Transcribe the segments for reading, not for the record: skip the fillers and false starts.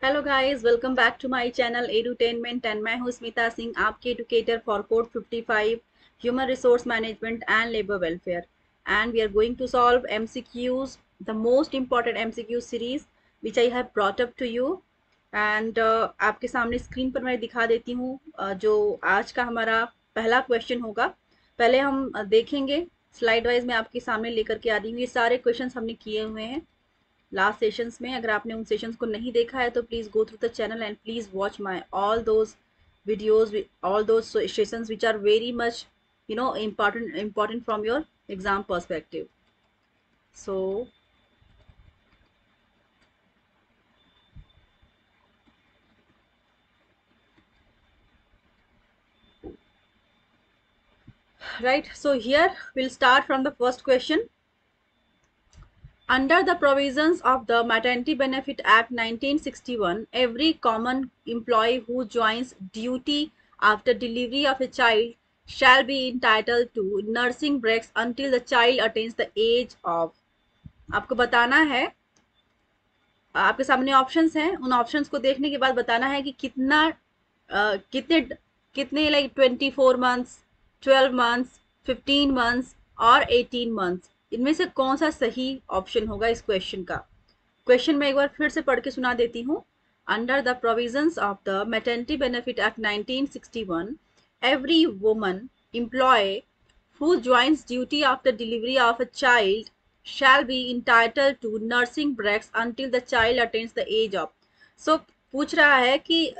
Hello guys, welcome back to my channel edutainment and मैं हूं स्मिता सिंह, आपकी educator for code 55 human resource management and labour welfare. And we are going to solve MCQs, the most important MCQ series which I have brought up to you. And आपके सामने screen पर मैं दिखा देती हूँ जो आज का हमारा पहला क्वेश्चन होगा। पहले हम देखेंगे स्लाइड वाइज, मैं आपके सामने लेकर के आ रही हूँ। ये सारे क्वेश्चन हमने किए हुए हैं लास्ट सेशंस में। अगर आपने उन सेशंस को नहीं देखा है तो please go through the channel and please watch my all those videos, all those sessions which are very much important from your exam perspective. So right, so here we'll start from the first question. Under the provisions of the Maternity Benefit Act 1961, every common employee who joins duty after delivery of a child shall be entitled to nursing breaks until the child attains the age of. आपको बताना है, आपके सामने options हैं, उन options को देखने के बाद बताना है कि कितना कितने कितने लाइक 24 मंथ्स, 12 मंथ्स, 15 मंथ्स और 18 मंथ्स, इनमें से कौन सा सही ऑप्शन होगा इस क्वेश्चन का। क्वेश्चन मैं एक बार फिर से पढ़ के सुना देती हूँ। Under the provisions of the maternity benefit act 1961, every woman employ who joins duty after delivery of a child shall be entitled to nursing breaks until the child attains the age of. So पूछ रहा है कि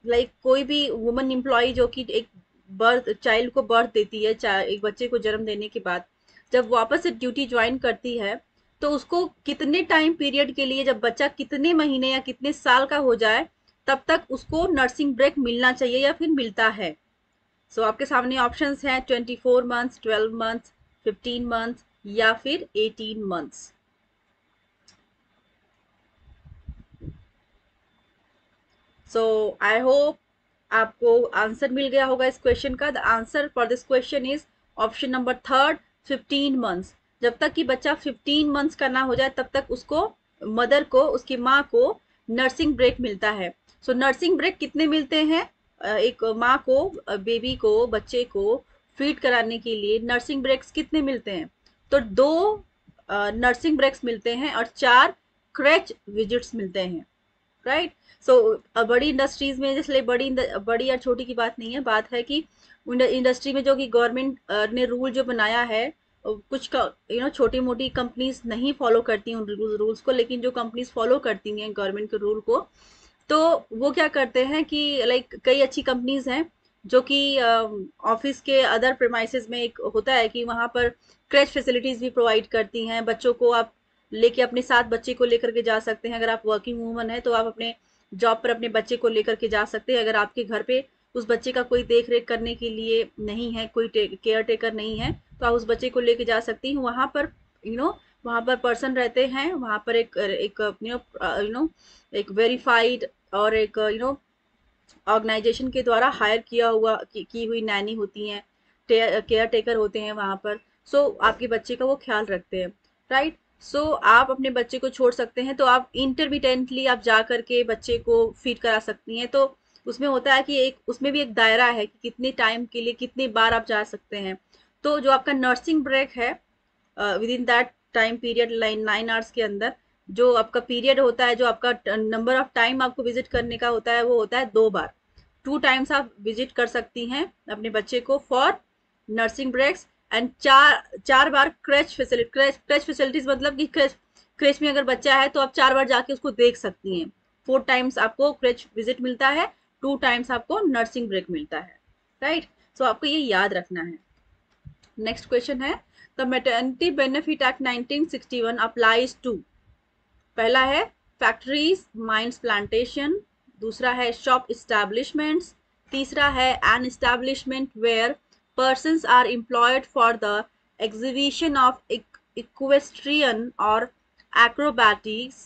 कोई भी woman employ जो कि एक birth child को बर्थ देती है, एक बच्चे को जन्म देने के बाद जब वापस से ड्यूटी ज्वाइन करती है तो उसको कितने टाइम पीरियड के लिए, जब बच्चा कितने महीने या कितने साल का हो जाए तब तक उसको नर्सिंग ब्रेक मिलना चाहिए या फिर मिलता है। सो आपके सामने ऑप्शंस हैं 24 मंथ्स, 12 मंथ्स, 15 मंथ्स या फिर 18 मंथ्स। सो आई होप आपको आंसर मिल गया होगा इस क्वेश्चन का। The answer for this question is option number third, 15 months. जब तक कि बच्चा 15 मंथ्स का ना हो जाए तब तक उसको, मदर को, उसकी माँ को नर्सिंग ब्रेक मिलता है। सो नर्सिंग ब्रेक कितने मिलते हैं? एक माँ को, बेबी को, बच्चे को फीड कराने के लिए नर्सिंग ब्रेक्स कितने मिलते हैं? तो 2 नर्सिंग ब्रेक्स मिलते हैं और 4 क्रैच विजिट्स मिलते हैं। राइट। सो बड़ी इंडस्ट्रीज में, जैसे बड़ी या छोटी की बात नहीं है, बात है कि इंडस्ट्री में जो कि गवर्नमेंट ने रूल जो बनाया है, कुछ छोटी मोटी कंपनीज नहीं फॉलो करती हैं उन रूल्स को, लेकिन जो कंपनीज फॉलो करती हैं गवर्नमेंट के रूल को, तो वो क्या करते हैं कि कई अच्छी कंपनीज हैं जो कि ऑफिस के अदर प्रेमाइसेस में एक होता है कि वहाँ पर क्रैच फैसिलिटीज भी प्रोवाइड करती हैं। बच्चों को आप लेके अपने साथ बच्चे को लेकर के जा सकते हैं। अगर आप वर्किंग वूमन है तो आप अपने जॉब पर अपने बच्चे को लेकर के जा सकते हैं। अगर आपके घर पे उस बच्चे का कोई देख रेख करने के लिए नहीं है, कोई केयर टेकर नहीं है, तो आप उस बच्चे को लेके जा सकती हैं। वहाँ पर यू नो वहाँ पर पर्सन रहते हैं, वहाँ पर एक एक एक वेरीफाइड और एक ऑर्गेनाइजेशन के द्वारा हायर किया हुआ की हुई नैनी होती हैं, केयर टेकर होते हैं वहाँ पर। सो आपके बच्चे का वो ख्याल रखते हैं। राइट। सो आप अपने बच्चे को छोड़ सकते हैं, तो आप इंटरमिटेंटली आप जा करके बच्चे को फीड करा सकती हैं। तो उसमें होता है कि एक उसमें भी एक दायरा है कि कितने टाइम के लिए कितनी बार आप जा सकते हैं। तो जो आपका नर्सिंग ब्रेक है, with in that time period, 9 hours के अंदर जो आपका पीरियड होता है, जो आपका नंबर ऑफ टाइम आपको विजिट करने का होता है, वो होता है 2 बार। 2 टाइम्स आप विजिट कर सकती हैं अपने बच्चे को फॉर नर्सिंग ब्रेक्स। एंड 4 बार क्रैच फैसिलिटीज, मतलब कि क्रैच में अगर बच्चा है तो आप 4 बार जाके उसको देख सकती हैं। 4 टाइम्स आपको क्रैच विजिट मिलता है, 2 टाइम्स आपको नर्सिंग ब्रेक मिलता है। राइट। सो आपको ये याद रखना है। नेक्स्ट क्वेश्चन है, the maternity benefit act 1961 applies to. पहला है फैक्ट्रीज, माइंस, प्लांटेशन। दूसरा है शॉप इस्टेब्लिशमेंट्स। तीसरा है an establishment where persons are employed for the exhibition of equestrian or acrobatics।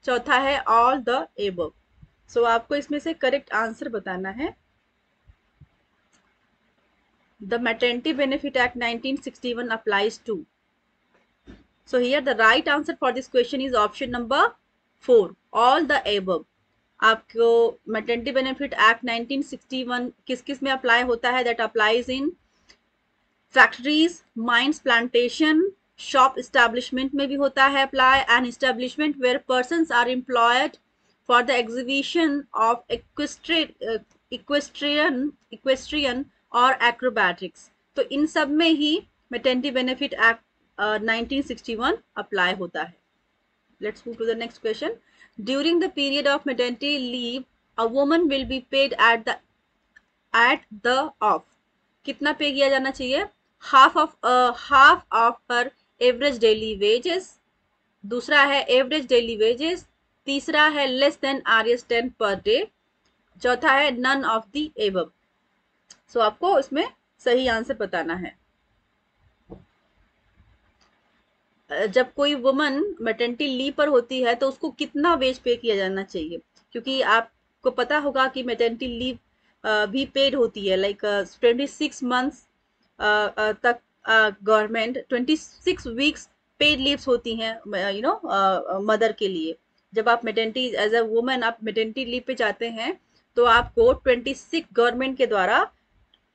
चौथा है all the above। सो आपको इसमें से करेक्ट आंसर बताना है। The Maternity Benefit Act 1961 applies to. So here the right answer for this question is option number 4 all the above. आपको maternity benefit act 1961 किस किस में अप्लाई होता है? That applies in factories, mines, plantation, shop establishment में भी होता है apply, and establishment where persons are employed for the exhibition of equestrian और एक्रोबैटिक्स। तो इन सब में ही मैटरनिटी बेनिफिट एक्ट 1961 अप्लाई होता है। Let's move to the next question. During the period of maternity leave, a woman will be paid at the of कितना पे किया जाना चाहिए? half of her average daily wages। दूसरा है average daily wages। तीसरा है less than Rs 10 per day। चौथा है none of the above। सो आपको इसमें सही आंसर बताना है। जब कोई वुमन मैटरनिटी लीव पर होती है तो उसको कितना वेज पे किया जाना चाहिए? क्योंकि आपको पता होगा कि मैटरनिटी लीव भी पेड होती है, लाइक 26 मंथ्स तक गवर्नमेंट 26 वीक्स पेड लीव्स होती हैं मदर के लिए। जब आप मैटरनिटी एज अ वुमन आप मैटरनिटी लीव पे जाते हैं तो आपको 26 गवर्नमेंट के द्वारा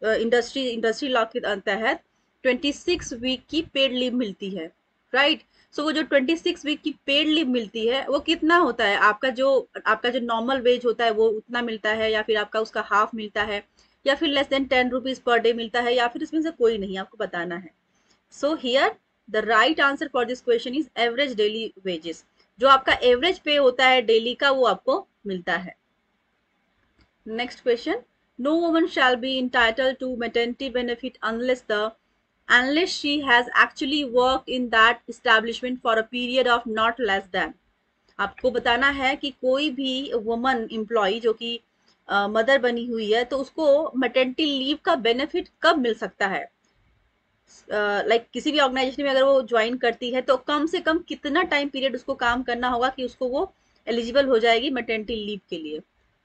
इंडस्ट्री लॉ के तहत 26 वीक की पेड लीव मिलती है, राइट। सो वो जो 26 वीक की पेड लीव मिलती है वो कितना होता है? आपका जो नॉर्मल वेज होता है वो उतना मिलता है, या फिर आपका उसका हाफ मिलता है, या फिर less than 10 rupees per day मिलता है, या फिर इसमें से कोई नहीं, आपको बताना है। So here the right answer for this question is average daily wages. जो आपका एवरेज पे होता है डेली का वो आपको मिलता है। Next question, no woman shall be entitled to maternity benefit unless she has actually worked in that establishment for a period of not less than। आपको बताना है कि कोई भी वुमन एम्प्लॉय जो कि मदर बनी हुई है तो उसको मैटरनिटी लीव का बेनिफिट कब मिल सकता है? लाइक किसी भी ऑर्गेनाइजेशन में अगर वो ज्वाइन करती है तो कम से कम कितना टाइम पीरियड उसको काम करना होगा कि उसको वो एलिजिबल हो जाएगी मैटरनिटी लीव के लिए?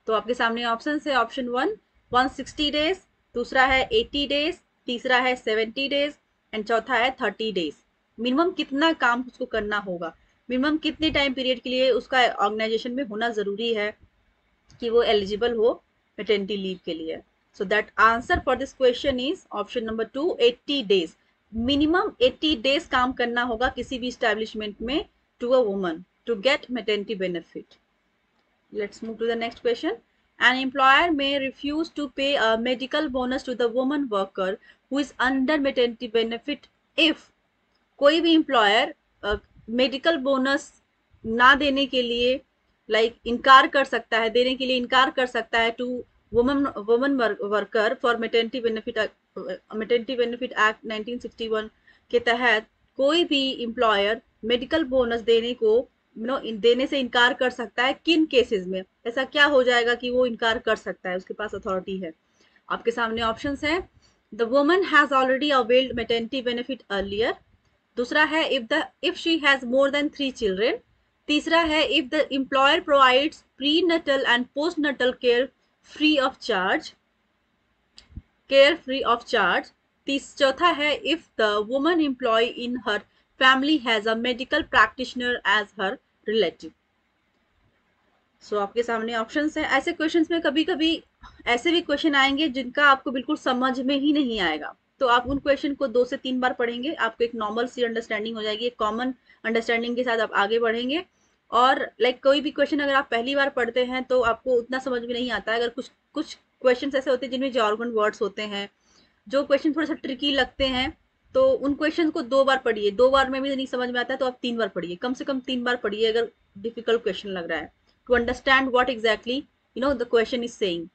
तो आपके सामने ऑप्शन है, ऑप्शन 1 160 डेज, दूसरा है 80 डेज, तीसरा है 70 डेज एंड चौथा है 30 डेज। मिनिमम कितना काम उसको करना होगा, मिनिमम कितने टाइम पीरियड के लिए उसका ऑर्गेनाइजेशन में होना जरूरी है कि वो एलिजिबल हो मैटरनिटी लीव के लिए? So that answer for this question is option number 2 80 days. Minimum 80 days काम करना होगा किसी भी स्टैब्लिशमेंट में to a woman to get maternity benefit. Let's move to the next question. An employer may refuse to pay a medical bonus to the woman worker who is under maternity benefit if कोई भी employer medical bonus ना देने के लिए इनकार कर सकता है, देने के लिए इनकार कर सकता है to woman worker for maternity benefit act 1961 के तहत कोई भी एम्प्लॉयर मेडिकल बोनस देने से इनकार कर सकता है। किन केसेस में ऐसा क्या हो जाएगा कि वो इनकार कर सकता है, उसके पास अथॉरिटी है? आपके सामने ऑप्शंस हैं, the woman has already availed maternity benefit earlier, दूसरा है if she has more than 3 children, तीसरा है if the employer provides prenatal and postnatal care free of charge, चौथा है if the woman employ in her family has a medical practitioner as her relative. So आपके सामने options हैं। ऐसे questions में कभी कभी ऐसे भी क्वेश्चन आएंगे जिनका आपको बिल्कुल समझ में ही नहीं आएगा, तो आप उन क्वेश्चन को 2 से 3 बार पढ़ेंगे, आपको एक नॉर्मल सी अंडरस्टैंडिंग हो जाएगी, एक कॉमन अंडरस्टैंडिंग के साथ आप आगे बढ़ेंगे। और कोई भी क्वेश्चन अगर आप पहली बार पढ़ते हैं तो आपको उतना समझ में नहीं आता है। अगर कुछ क्वेश्चन ऐसे होते हैं जिनमें जॉर्गन वर्ड्स होते हैं, जो क्वेश्चन थोड़ा सा ट्रिकी लगते हैं, तो उन क्वेश्चन को 2 बार पढ़िए। 2 बार में भी नहीं समझ में आता है तो आप 3 बार पढ़िए, कम से कम 3 बार पढ़िए अगर डिफिकल्ट क्वेश्चन लग रहा है, to understand what exactly the question is saying.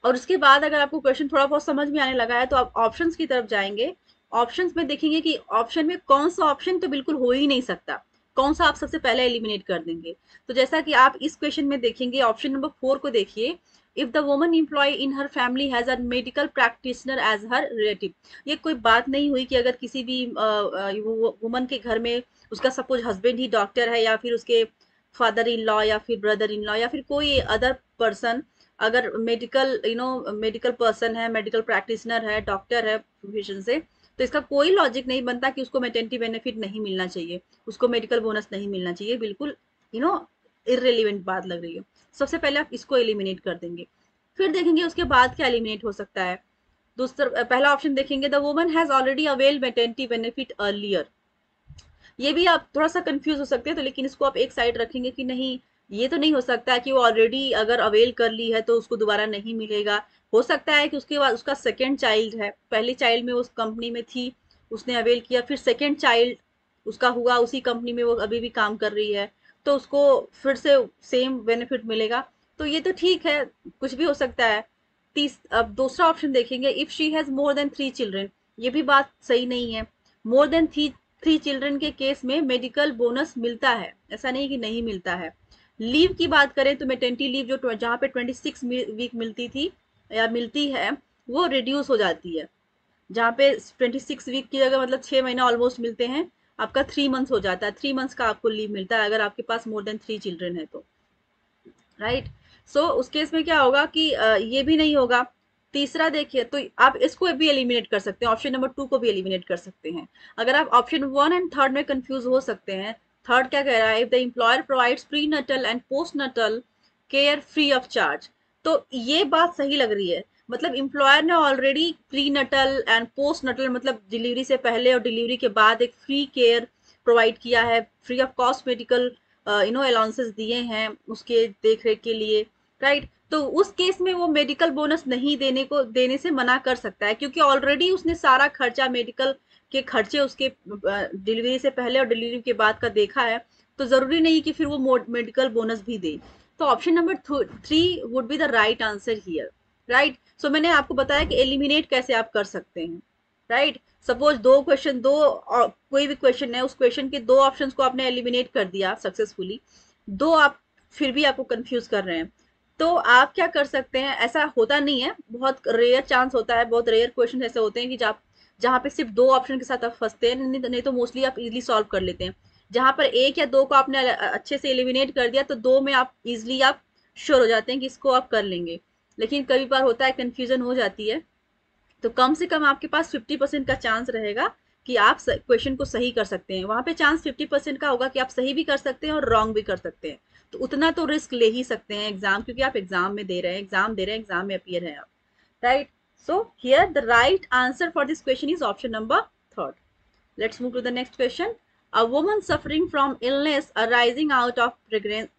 और उसके बाद अगर आपको क्वेश्चन थोड़ा बहुत समझ में आने लगा है तो आप ऑप्शंस की तरफ जाएंगे। ऑप्शंस में देखेंगे कि ऑप्शन में कौन सा ऑप्शन तो बिल्कुल हो ही नहीं सकता, कौन सा आप सबसे पहले एलिमिनेट कर देंगे। तो जैसा कि आप इस क्वेश्चन में देखेंगे, ऑप्शन नंबर 4 को देखिए, if the woman employ in her family has a medical practitioner as her relative. ये कोई बात नहीं हुई कि अगर किसी भी वुमन के घर में उसका सपोज हस्बैंड ही डॉक्टर है, या फिर उसके फादर इन लॉ, या फिर ब्रदर इन लॉ, या फिर कोई अदर पर्सन अगर मेडिकल पर्सन है, मेडिकल प्रैक्टिशनर है, डॉक्टर है प्रोफेशन से, तो इसका कोई लॉजिक नहीं बनता कि उसको मैटरनिटी बेनिफिट नहीं मिलना चाहिए, उसको मेडिकल बोनस नहीं मिलना चाहिए। बिल्कुल इररिलेवेंट बात लग रही है। सबसे पहले आप इसको एलिमिनेट कर देंगे, फिर देखेंगे उसके बाद क्या एलिमिनेट हो सकता है। दूसरा पहला ऑप्शन देखेंगे, the woman has already availed maternity benefit earlier. ये भी आप थोड़ा सा कंफ्यूज हो सकते हैं, तो लेकिन इसको आप एक साइड रखेंगे कि नहीं, ये तो नहीं हो सकता कि वो ऑलरेडी अगर अवेल कर ली है तो उसको दोबारा नहीं मिलेगा। हो सकता है कि उसके बाद उसका सेकेंड चाइल्ड है, पहली चाइल्ड में उस कंपनी में थी, उसने अवेल किया, फिर सेकेंड चाइल्ड उसका हुआ उसी कंपनी में, वो अभी भी काम कर रही है, तो उसको फिर से सेम बेनिफिट मिलेगा। तो ये तो ठीक है, कुछ भी हो सकता है। अब दूसरा ऑप्शन देखेंगे, if she has more than 3 children. ये भी बात सही नहीं है। मोर देन 3 चिल्ड्रन के केस में मेडिकल बोनस मिलता है, ऐसा नहीं कि नहीं मिलता है। लीव की बात करें तो मैटरनिटी लीव जो जहाँ पे 26 वीक मिलती थी या मिलती है, वो रिड्यूस हो जाती है। जहाँ पे 26 वीक की जगह मतलब 6 महीना ऑलमोस्ट मिलते हैं, आपका 3 मंथ्स हो जाता है। 3 मंथ्स का आपको लीव मिलता है अगर आपके पास मोर देन 3 चिल्ड्रन है तो, राइट। सो उस केस में क्या होगा कि ये भी नहीं होगा। तीसरा देखिए, तो आप इसको भी एलिमिनेट कर सकते हैं, ऑप्शन नंबर 2 को भी एलिमिनेट कर सकते हैं। अगर आप ऑप्शन 1 एंड थर्ड में कंफ्यूज हो सकते हैं, थर्ड क्या कह रहा है, if the employer provides prenatal and postnatal care free of charge. तो ये बात सही लग रही है, मतलब एम्प्लॉयर ने already pre Nuttall and post Nuttall मतलब डिलीवरी से पहले और डिलीवरी के बाद एक फ्री केयर प्रोवाइड किया है, free of cost medical allowances दिए हैं उसके देख रेख के लिए, राइट। तो उस केस में वो मेडिकल बोनस नहीं देने से मना कर सकता है, क्योंकि ऑलरेडी उसने सारा खर्चा मेडिकल के खर्चे उसके डिलीवरी से पहले और डिलीवरी के बाद का देखा है, तो जरूरी नहीं कि फिर वो मेडिकल बोनस भी दे। तो option number 3 would be the right answer here, right. So मैंने आपको बताया कि एलिमिनेट कैसे आप कर सकते हैं, राइट। सपोज कोई भी क्वेश्चन है, उस क्वेश्चन के 2 ऑप्शंस को आपने एलिमिनेट कर दिया सक्सेसफुली, 2 आप फिर भी आपको कंफ्यूज कर रहे हैं, तो आप क्या कर सकते हैं, ऐसा होता नहीं है, बहुत रेयर चांस होता है, बहुत रेयर क्वेश्चन ऐसे होते हैं कि जहाँ पे सिर्फ 2 ऑप्शन के साथ आप फंसते हैं, नहीं तो मोस्टली आप इजिली सॉल्व कर लेते हैं। जहाँ पर 1 या 2 को आपने अच्छे से एलिमिनेट कर दिया, तो 2 में आप इजिली आप श्योर हो जाते हैं कि इसको आप कर लेंगे। लेकिन कभी बार होता है, कंफ्यूजन हो जाती है, तो कम से कम आपके पास 50% का चांस रहेगा कि आप क्वेश्चन को सही कर सकते हैं। वहां पे चांस 50% का होगा कि आप सही भी कर सकते हैं और रॉन्ग भी कर सकते हैं, तो उतना तो रिस्क ले ही सकते हैं एग्जाम, क्योंकि आप एग्जाम में दे रहे हैं, एग्जाम में अपियर है आप, right. So here the right answer for this question is option number 3rd। Let's move to the next question. A woman suffering from illness arising out of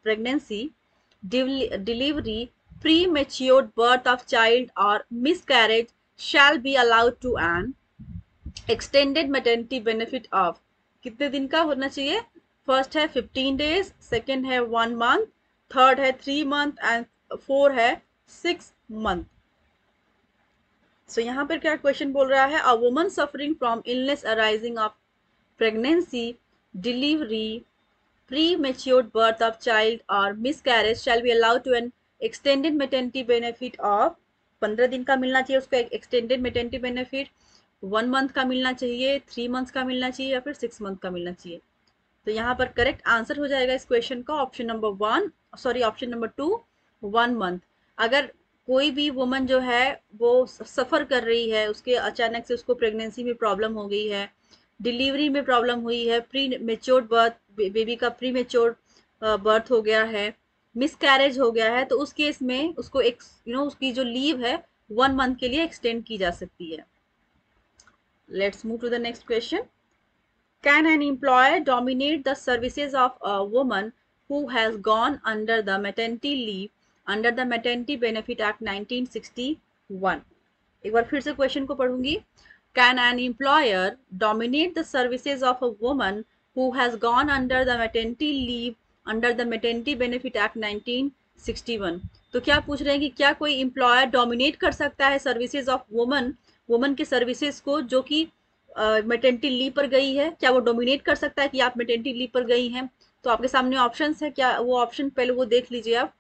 pregnancy, delivery, premature birth of child, or miscarriage shall be allowed to earn extended maternity benefit of, कितने दिन का होना चाहिए? First है 15 days, second है 1 month, third है 3 month and 4 है 6 month। सो यहाँ पर क्या क्वेश्चन बोल रहा है, a woman suffering from illness arising of pregnancy, delivery, premature birth of child or miscarriage shall be allowed to an extended maternity benefit of 15 दिन का मिलना चाहिए उसको extended maternity benefit, 1 month का मिलना चाहिए, 3 months का मिलना चाहिए, या फिर 6 month का मिलना चाहिए। तो यहाँ पर करेक्ट आंसर हो जाएगा इस क्वेश्चन का ऑप्शन नंबर 2, 1 month। अगर कोई भी वुमन जो है वो सफर कर रही है, उसके अचानक से उसको प्रेगनेंसी में प्रॉब्लम हो गई है, डिलीवरी में प्रॉब्लम हुई है, प्री मेच्योर बर्थ, बेबी का प्री मेच्योर बर्थ हो गया है, मिसकैरेज हो गया है, तो उस केस में उसको एक उसकी जो लीव है 1 month के लिए एक्सटेंड की जा सकती है। Let's move to the next question. Can an employer dominate the services of a woman who has gone under the maternity leave under the Maternity Benefit Act 1961? एक बार फिर से क्वेश्चन को पढ़ूंगी। Can an employer dominate the services of a woman who has gone under the maternity leave under the Maternity Benefit Act 1961? तो क्या पूछ रहे हैं कि क्या कोई एम्प्लॉयर डोमिनेट कर सकता है सर्विसेज ऑफ वुमन के सर्विसेज को जो कि मेटर्निटी लीव पर गई है, क्या वो डोमिनेट कर सकता है कि आप मेटर्निटी लीव पर गई हैं? तो आपके सामने ऑप्शंस है, क्या वो ऑप्शन पहले वो देख लीजिए आप।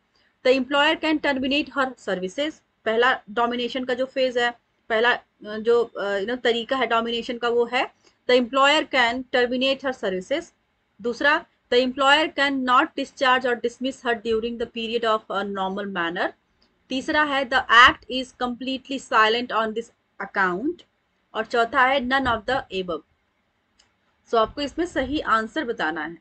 The employer can terminate her services, पहला डोमिनेशन का जो फेज है, पहला जो तरीका है डोमिनेशन का, वो है the employer can terminate her services. दूसरा, the employer can not discharge or dismiss her during the period of a normal manner. तीसरा है the act is completely silent on this account, और चौथा है none of the above. So आपको इसमें सही answer बताना है।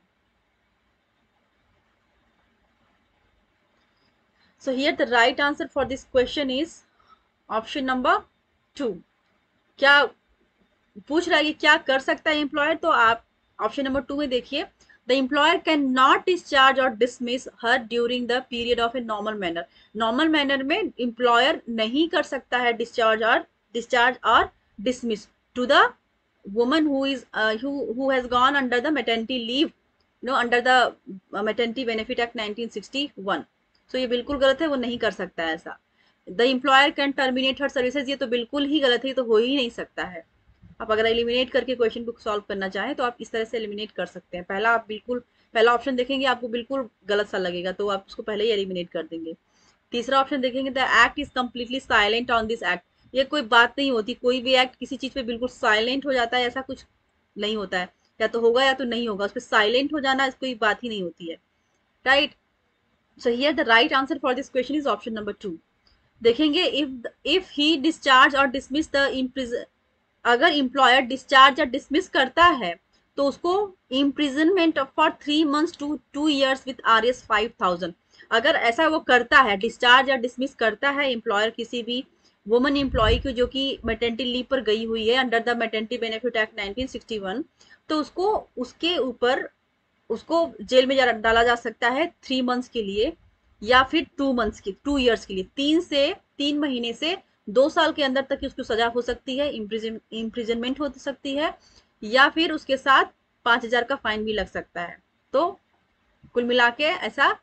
So here the right answer for this question is option number 2. क्या पूछ रहा है कि क्या कर सकता है एम्प्लॉयर, तो आप ऑप्शन नंबर 2 में देखिए, the employer can not discharge or dismiss her during the period of a normal manner. Normal manner में एम्प्लॉयर नहीं कर सकता है discharge or dismiss to the woman who has gone under the maternity leave, under the maternity benefit act 1961। so ये बिल्कुल गलत है, वो नहीं कर सकता है ऐसा। The employer can terminate her services, ये तो बिल्कुल ही गलत है, ये तो हो ही नहीं सकता है। आप अगर एलिमिनेट करके क्वेश्चन को सॉल्व करना चाहें तो आप इस तरह से एलिमिनेट कर सकते हैं। पहला ऑप्शन देखेंगे आपको बिल्कुल गलत सा लगेगा, तो आप उसको पहले ही एलिमिनेट कर देंगे। तीसरा ऑप्शन देखेंगे, the act is completely silent on this act. ये कोई बात नहीं होती, कोई भी एक्ट किसी चीज पे बिल्कुल साइलेंट हो जाता है, ऐसा कुछ नहीं होता है। या तो होगा या तो नहीं होगा, उस पर साइलेंट हो जाना कोई बात ही नहीं होती है, right. So here the right answer for this question is option number 2। देखेंगे, if he discharge or dismiss the अगर एम्प्लॉयर डिस्चार्ज या डिसमिस करता है तो उसको imprisonment for 3 months to 2 years with RS 5000। अगर ऐसा वो करता है, डिस्चार्ज या डिसमिस करता है एम्प्लॉयर किसी भी वुमन एम्प्लॉय की जो कि मैटरनिटी लीव पर गई हुई है under the maternity benefit act 1961, तो उसके ऊपर उसको जेल में डाला जा सकता है 3 months के लिए, या फिर 2 years के लिए, 3 महीने से 2 साल के अंदर तक की उसको सजा हो सकती है, इम्प्रिजनमेंट हो सकती है, या फिर उसके साथ 5,000 का फाइन भी लग सकता है। तो कुल मिला के ऐसा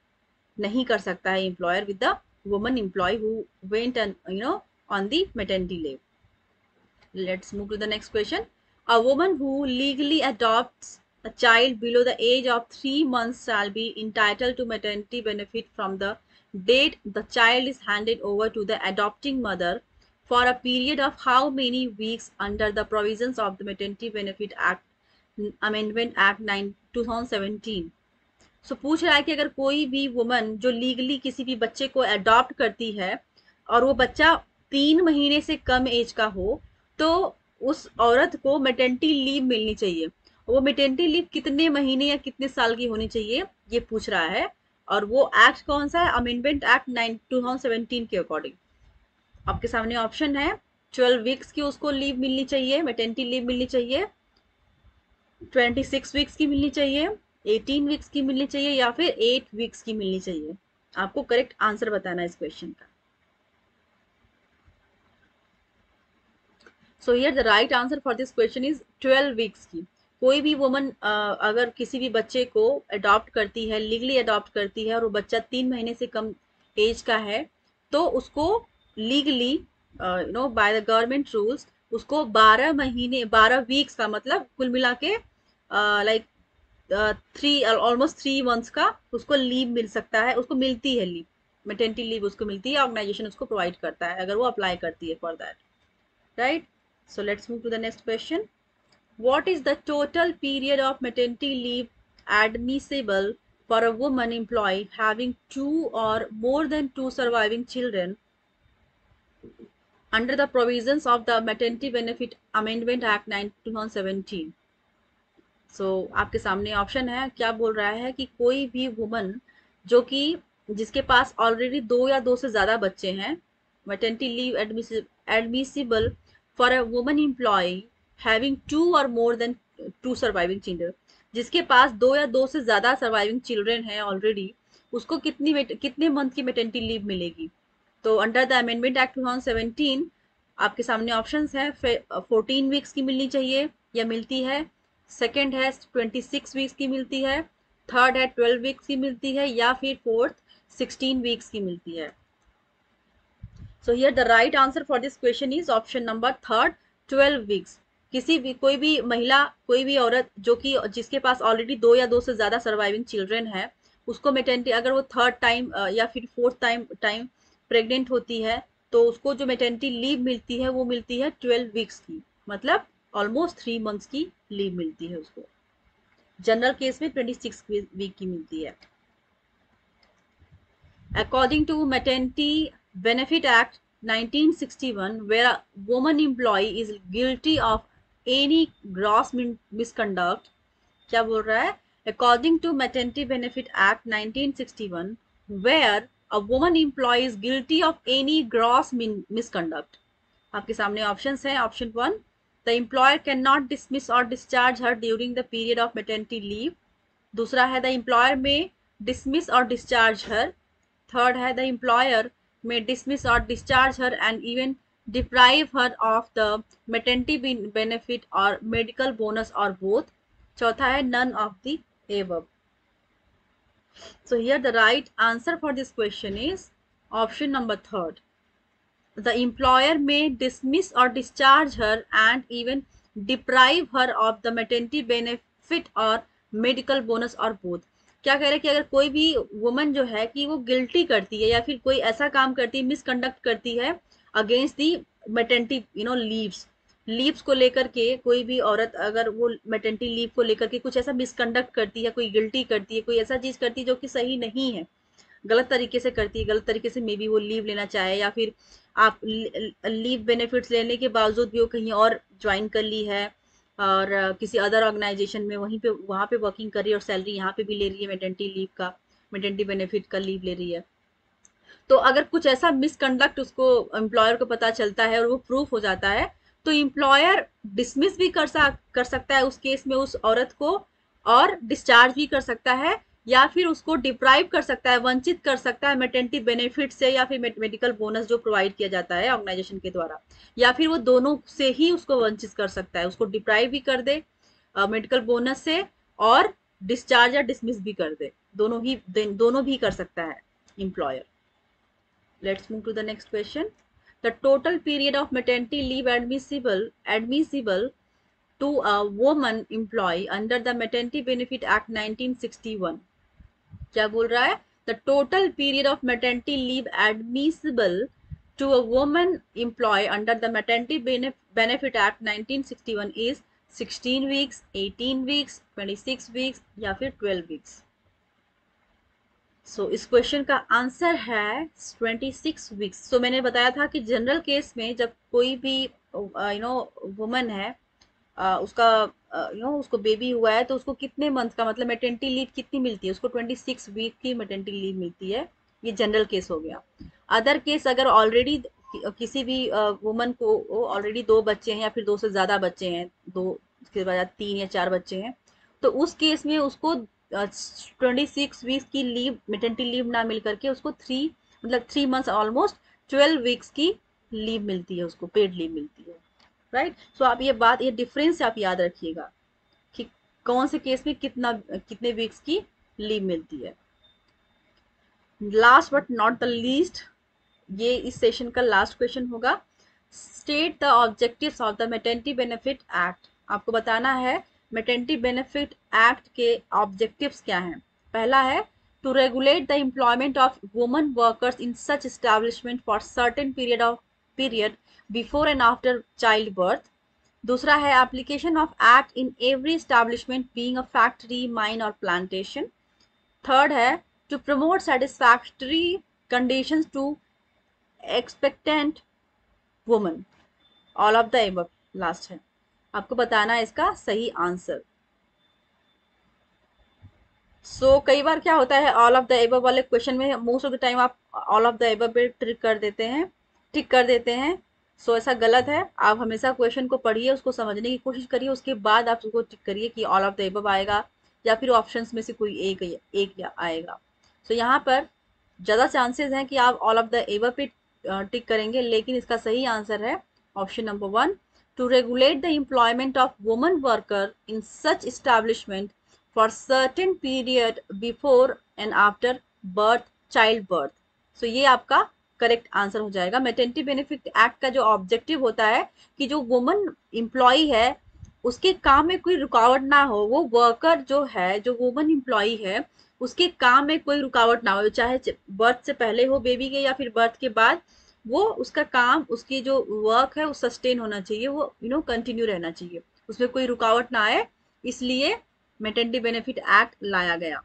नहीं कर सकता है employer with the woman employ who went on the maternity leave. Let's move to the next question. A woman who legally adopts a child below the age of 3 months shall be entitled to maternity benefit from the date the child is handed over to the adopting mother for a period of how many weeks under the provisions of the Maternity Benefit Act Amendment Act 2017। सो पूछ रहा है कि अगर कोई भी woman जो legally किसी भी बच्चे को अडॉप्ट करती है और वो बच्चा 3 महीने से कम एज का हो, तो उस औरत को मैटरनिटी लीव मिलनी चाहिए। वो मैटरनिटी लीव कितने महीने या कितने साल की होनी चाहिए, ये पूछ रहा है। और वो एक्ट कौन सा है, अमेंडमेंट एक्ट 2017 के अकॉर्डिंग। आपके सामने ऑप्शन है, 12 वीक्स की उसको लीव मिलनी चाहिए, मैटरनिटी लीव मिलनी चाहिए, 26 वीक्स की मिलनी चाहिए, 18 वीक्स की मिलनी चाहिए, या फिर 8 वीक्स की मिलनी चाहिए। आपको करेक्ट आंसर बताना है इस क्वेश्चन का। So here the right answer for this question is 12 weeks की। कोई भी वुमन अगर किसी भी बच्चे को अडॉप्ट करती है, लीगली अडॉप्ट करती है, और वो बच्चा 3 महीने से कम एज का है, तो उसको legally by the government rules उसको 12 वीक्स का, मतलब कुल मिला के लाइक 3 का उसको लीव मिल सकता है, उसको मिलती है लीव, मैटरनिटी लीव उसको मिलती है, ऑर्गेनाइजेशन उसको प्रोवाइड करता है अगर वो अप्लाई करती है for that, right. So let's move to the next question. What is the total period of maternity leave admissible for a woman employee having 2 or more than 2 surviving children under the provisions of the Maternity Benefit Amendment Act 2017? So आपके सामने option है, क्या बोल रहा है कि कोई भी वुमन जो कि जिसके पास ऑलरेडी 2 या 2 से ज़्यादा बच्चे हैं, maternity leave admissible for a woman employee having 2 or more than 2 surviving children, जिसके पास 2 या 2 से ज़्यादा सर्वाइविंग चिल्ड्रन है ऑलरेडी, उसको कितने मंथ की मैटरनिटी लीव मिलेगी। तो अंडर द अमेंडमेंट एक्ट 2017 आपके सामने ऑप्शंस है, 14 वीक्स की मिलनी चाहिए या मिलती है, सेकेंड है 26 वीक्स की मिलती है, थर्ड है 12 वीक्स की मिलती है, या फिर फोर्थ 16 वीक्स की मिलती है। So here the right answer for this question is option number third, 12 weeks। कोई भी महिला, कोई भी औरत जो कि जिसके पास ऑलरेडी 2 या 2 से ज्यादा सर्वाइविंग चिल्ड्रन है, उसको मैटरनिटी, अगर वो थर्ड टाइम या फिर फोर्थ टाइम प्रेग्नेंट होती है, तो उसको जो मैटरनिटी लीव मिलती है वो मिलती है 12 वीक्स की, मतलब ऑलमोस्ट 3 months की लीव मिलती है उसको। जनरल केस में 26 वीक की मिलती है। According to Maternity Benefit Act 1961, where a woman employee is guilty of any gross misconduct, क्या बोल रहा है, According to Maternity Benefit Act 1961, where a woman employee is guilty of any gross misconduct. आपके सामने options हैं. Option 1, the employer cannot dismiss or discharge her during the period of maternity leave. दूसरा है the employer may dismiss or discharge her. Third है the employer may dismiss or discharge her and even deprive her of the maternity benefit or medical bonus or both. चौथा है none of the above. So here the right answer for this question is option number 3rd. The employer may dismiss or discharge her and even deprive her of the maternity benefit or medical bonus or both. क्या कह रहे हैं कि अगर कोई भी woman जो है कि वो गिल्टी करती है या फिर कोई ऐसा काम करती है, मिसकंडक्ट करती है अगेंस्ट दी मैटर्निटी लीव्स को लेकर के, कोई भी औरत अगर वो मैटर्निटी लीव को लेकर के कुछ ऐसा मिसकंडक्ट करती है, कोई गिल्टी करती है, कोई ऐसा चीज करती है जो कि सही नहीं है, गलत तरीके से करती है, गलत तरीके से मे बी वो लीव लेना चाहे, या फिर आप लीव बेनिफिट्स लेने के बावजूद भी वो कहीं और ज्वाइन कर ली है और किसी अदर ऑर्गेनाइजेशन में वहाँ पे वर्किंग कर रही है और सैलरी यहाँ पे भी ले रही है, मैटर्निटी बेनिफिट का लीव ले रही है. तो अगर कुछ ऐसा मिसकंडक्ट उसको एम्प्लॉयर को पता चलता है और वो प्रूफ हो जाता है, तो एम्प्लॉयर डिसमिस भी कर सकता है उस केस में उस औरत को, और डिस्चार्ज भी कर सकता है, या फिर उसको डिप्राइव कर सकता है, वंचित कर सकता है मैटर्निटी बेनिफिट से या फिर मेडिकल बोनस जो प्रोवाइड किया जाता है ऑर्गेनाइजेशन के द्वारा, या फिर वो दोनों से ही उसको वंचित कर सकता है, उसको डिप्राइव भी कर दे मेडिकल बोनस से और डिस्चार्ज या डिसमिस भी कर दे, दोनों भी कर सकता है employer. Let's move to the next question. The total period of maternity leave admissible to a woman employee under the Maternity Benefit Act 1961. क्या बोल रहा है? The total period of maternity leave admissible to a woman employee under the Maternity Benefit Act 1961 is 16 weeks, 18 weeks, 26 weeks या फिर 12 weeks. सो इस question का answer है 26 weeks. सो मैंने बताया था कि जनरल केस में जब कोई भी वुमन है, उसका उसको बेबी हुआ है, तो उसको कितने मंथ का मतलब मैटर्निटी लीव कितनी मिलती है, उसको 26 वीक की मैटर्निटी लीव मिलती है. ये जनरल केस हो गया. अदर केस अगर ऑलरेडी किसी भी वुमन को ऑलरेडी 2 बच्चे हैं या फिर 2 से ज़्यादा बच्चे हैं, 2 के बाद 3 या 4 बच्चे हैं, तो उस केस में उसको 26 वीक्स की लीव मैटर्निटी लीव ना मिल करके उसको 3 मंथ्स ऑलमोस्ट 12 वीक्स की लीव मिलती है, उसको पेड लीव मिलती है. राइट. सो आप ये डिफरेंस आप याद रखिएगा कि कौन से केस में कितने वीक्स की लीव मिलती है. Last but not the least, ये इस सेशन का लास्ट क्वेश्चन होगा. State the objectives of the maternity benefit act. आपको बताना है मैटर्निटी बेनिफिट एक्ट के ऑब्जेक्टिव्स क्या हैं. पहला है to regulate the employment of woman workers in such establishment for certain period before and after child birth. दूसरा है application of act in every establishment being a factory, mine और plantation. Third है to promote satisfactory conditions to expectant woman. All of the above last है. आपको बताना है इसका सही आंसर. सो कई बार क्या होता है, ऑल ऑफ द एबव वाले क्वेश्चन में मोस्ट ऑफ द टाइम आप ऑल ऑफ द एबव पे टिक कर देते हैं. सो ऐसा गलत है. आप हमेशा क्वेश्चन को पढ़िए, उसको समझने की कोशिश करिए, उसके बाद आप उसको टिक करिए कि ऑल ऑफ द एबव आएगा या फिर ऑप्शंस में से कोई एक आएगा. सो यहाँ पर ज़्यादा चांसेस हैं कि आप ऑल ऑफ द एबव पे टिक करेंगे, लेकिन इसका सही आंसर है option number 1, to regulate the employment of woman worker in such establishment for certain period before and after child birth. So ये आपका करेक्ट आंसर हो जाएगा. मैटर्निटी बेनिफिट एक्ट का जो ऑब्जेक्टिव होता है कि जो वुमन एम्प्लॉई है उसके काम में कोई रुकावट ना हो, वो वर्कर जो है, जो वुमन एम्प्लॉई है, उसके काम में कोई रुकावट ना हो, चाहे बर्थ से पहले हो बेबी के या फिर बर्थ के बाद, वो उसका काम, उसकी जो वर्क है वो सस्टेन होना चाहिए, वो कंटिन्यू रहना चाहिए, उसमें कोई रुकावट ना आए, इसलिए मैटर्निटी बेनिफिट एक्ट लाया गया.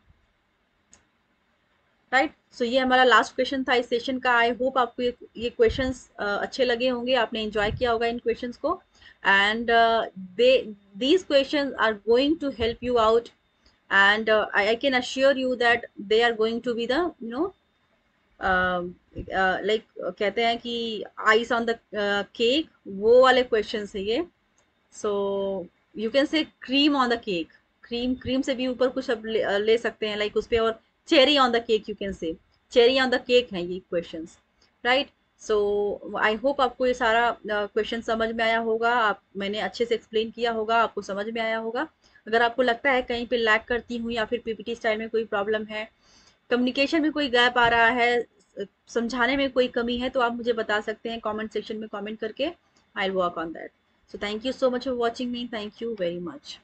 राइट. सो ये हमारा लास्ट क्वेश्चन था इस सेशन का. आई होप आपको ये क्वेश्चंस अच्छे लगे होंगे, आपने एंजॉय किया होगा इन क्वेश्चंस को, and these questions are going to help you out, and I can assure you that they are going to be the like कहते हैं कि आइस ऑन द केक, वो वाले क्वेश्चन है ये। So you can say cream on the cake, cream, cream से भी ऊपर कुछ अब ले सकते हैं लाइक उस पे, और cherry on the cake, you can say cherry on the cake है ये questions, right. So I hope आपको ये सारा क्वेश्चन समझ में आया होगा, आप मैंने अच्छे से एक्सप्लेन किया होगा, आपको समझ में आया होगा। अगर आपको लगता है कहीं पे लैग करती हूँ या फिर पीपीटी स्टाइल में कोई प्रॉब्लम है, कम्युनिकेशन में कोई गैप आ रहा है, समझाने में कोई कमी है, तो आप मुझे बता सकते हैं कमेंट सेक्शन में कमेंट करके। I will work on that. So thank you so much for watching me. Thank you very much.